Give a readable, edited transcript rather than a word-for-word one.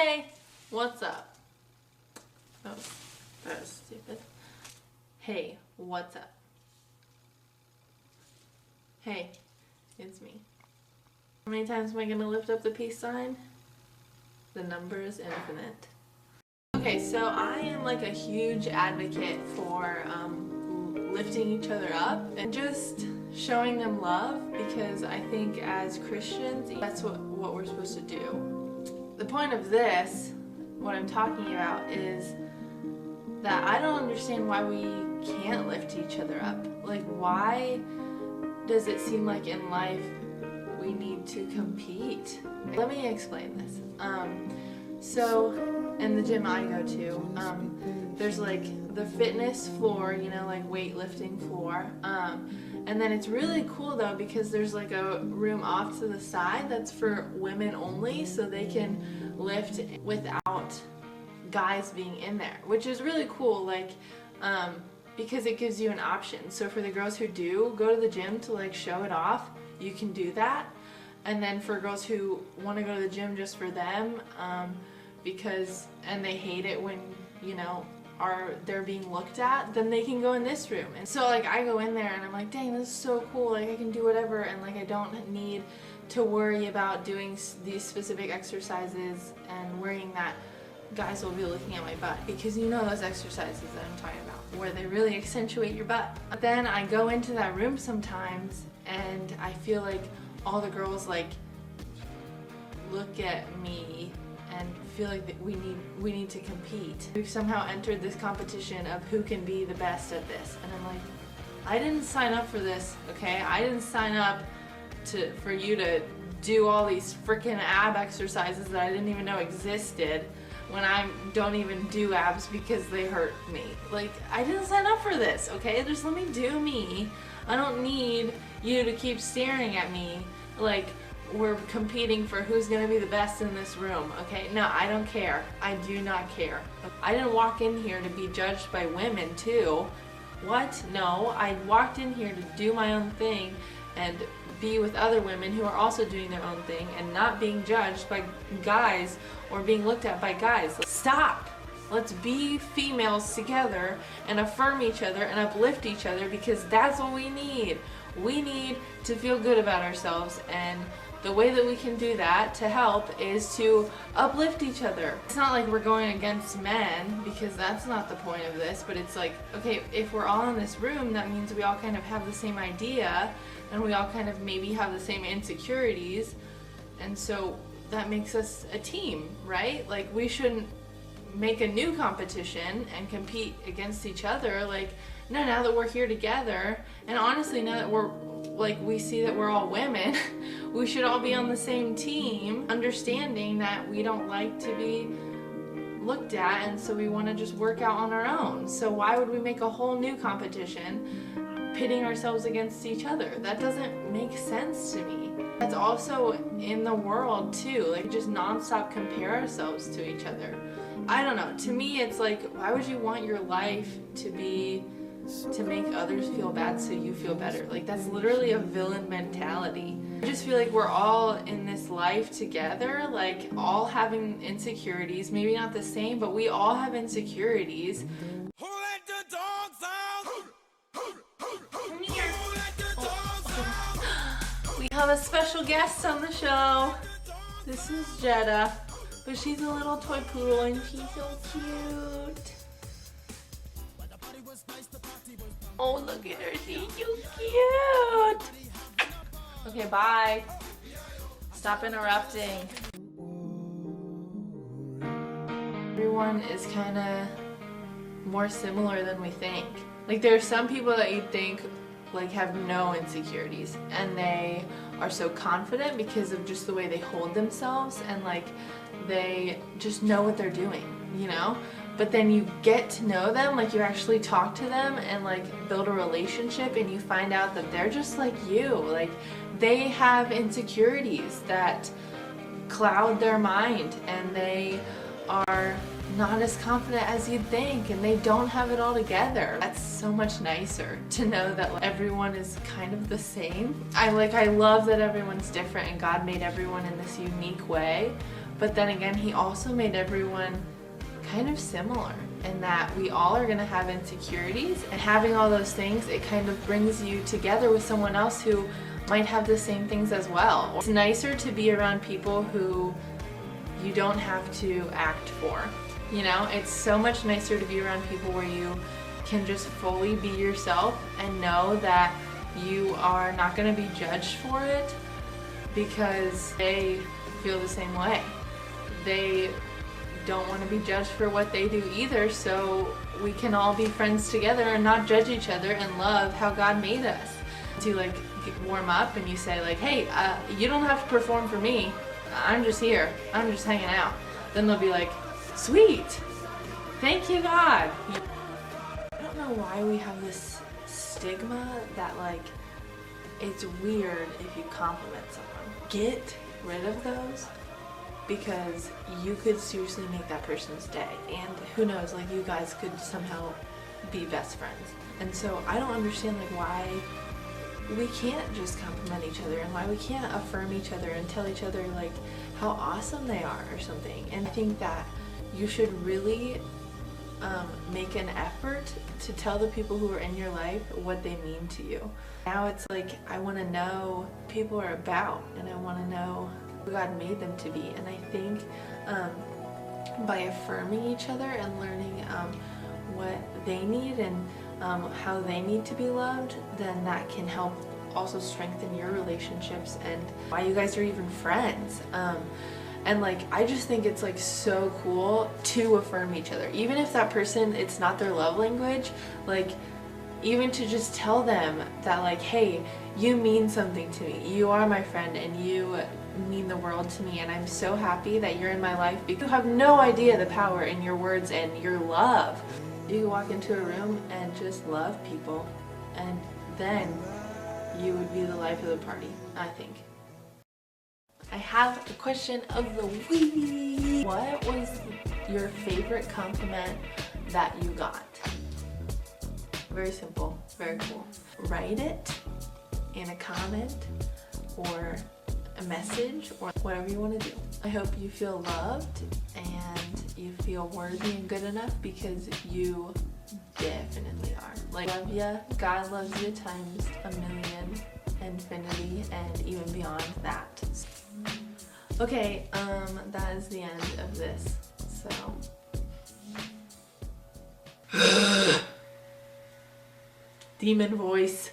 Hey, what's up? Oh, that was stupid. Hey, what's up? Hey, it's me. How many times am I going to lift up the peace sign? The number is infinite. Okay, so I am like a huge advocate for lifting each other up and just showing them love, because I think as Christians, that's what we're supposed to do. The point of this, what I'm talking about, is that I don't understand why we can't lift each other up. Like, why does it seem like in life we need to compete? Let me explain this. So in the gym I go to, there's like the fitness floor, you know, like weightlifting floor. And then it's really cool though, because there's like a room off to the side that's for women only, so they can lift without guys being in there, which is really cool, like because it gives you an option. So for the girls who do go to the gym to like show it off, you can do that. And then for girls who want to go to the gym just for them, and they hate it when, you know, they're being looked at, then they can go in this room. And so like I go in there and I'm like, dang, this is so cool, like I can do whatever, and like I don't need to worry about doing these specific exercises and worrying that guys will be looking at my butt, because you know those exercises that I'm talking about where they really accentuate your butt. But then I go into that room sometimes and I feel like all the girls like look at me and feel like that we need to compete. We've somehow entered this competition of who can be the best at this, and I'm like, I didn't sign up for this, okay? I didn't sign up for you to do all these freaking ab exercises that I didn't even know existed, when I don't even do abs because they hurt me. Like, I didn't sign up for this, okay? Just let me do me. I don't need you to keep staring at me like we're competing for who's gonna be the best in this room, okay? No, I don't care. I do not care. I didn't walk in here to be judged by women too. What? No, I walked in here to do my own thing and be with other women who are also doing their own thing and not being judged by guys or being looked at by guys. Stop! Let's be females together and affirm each other and uplift each other, because that's what we need. We need to feel good about ourselves, and the way that we can do that to help is to uplift each other. It's not like we're going against men, because that's not the point of this, but it's like, okay, if we're all in this room, that means we all kind of have the same idea, and we all kind of maybe have the same insecurities, and so that makes us a team, right? Like, we shouldn't make a new competition and compete against each other. Like, no, now that we're here together, and honestly now that we see that we're all women, we should all be on the same team, understanding that we don't like to be looked at, and so we want to just work out on our own. So why would we make a whole new competition pitting ourselves against each other? That doesn't make sense to me. That's also in the world too, like just nonstop compare ourselves to each other. I don't know, to me it's like, why would you want your life to make others feel bad so you feel better? Like, that's literally a villain mentality. I just feel like we're all in this life together, like all having insecurities, maybe not the same, but we all have insecurities. Who let the dogs out? Come here. We have a special guest on the show. This is Jetta, but she's a little toy poodle and she's so cute. Oh, look at her, she's so cute. Okay, bye. Stop interrupting. Everyone is kind of more similar than we think. Like, there are some people that you think like have no insecurities, and they are so confident because of just the way they hold themselves, and like they just know what they're doing, you know? But then you get to know them, like you actually talk to them and like build a relationship, and you find out that they're just like you. Like, they have insecurities that cloud their mind, and they are not as confident as you'd think and they don't have it all together. That's so much nicer to know that like, everyone is kind of the same. I love that everyone's different and God made everyone in this unique way, but then again He also made everyone kind of similar in that we all are going to have insecurities, and having all those things, it kind of brings you together with someone else who might have the same things as well. It's nicer to be around people who you don't have to act for. You know, it's so much nicer to be around people where you can just fully be yourself and know that you are not going to be judged for it because they feel the same way. They don't want to be judged for what they do either, so we can all be friends together and not judge each other and love how God made us. To like warm up and you say like, hey, you don't have to perform for me. I'm just here. I'm just hanging out. Then they'll be like, sweet. Thank you, God. I don't know why we have this stigma that like it's weird if you compliment someone. Get rid of those, because you could seriously make that person's day, and who knows, like you guys could somehow be best friends. And so I don't understand like why we can't just compliment each other and why we can't affirm each other and tell each other like how awesome they are or something. And I think that you should really make an effort to tell the people who are in your life what they mean to you. Now it's like I want to know what people are about, and I want to know who God made them to be. And I think by affirming each other and learning what they need and how they need to be loved, then that can help also strengthen your relationships and why you guys are even friends. And like I just think it's like so cool to affirm each other, even if that person, it's not their love language, like even to just tell them that like, hey, you mean something to me, you are my friend and you mean the world to me, and I'm so happy that you're in my life, because you have no idea the power in your words and your love. You can walk into a room and just love people, and then you would be the life of the party, I think. I have a question of the week. What was your favorite compliment that you got? Very simple, very cool. Write it in a comment or a message or whatever you want to do. I hope you feel loved and you feel worthy and good enough, because you definitely are. Like, love ya. God loves you times a million, infinity, and even beyond that. Okay, that is the end of this. So demon voice.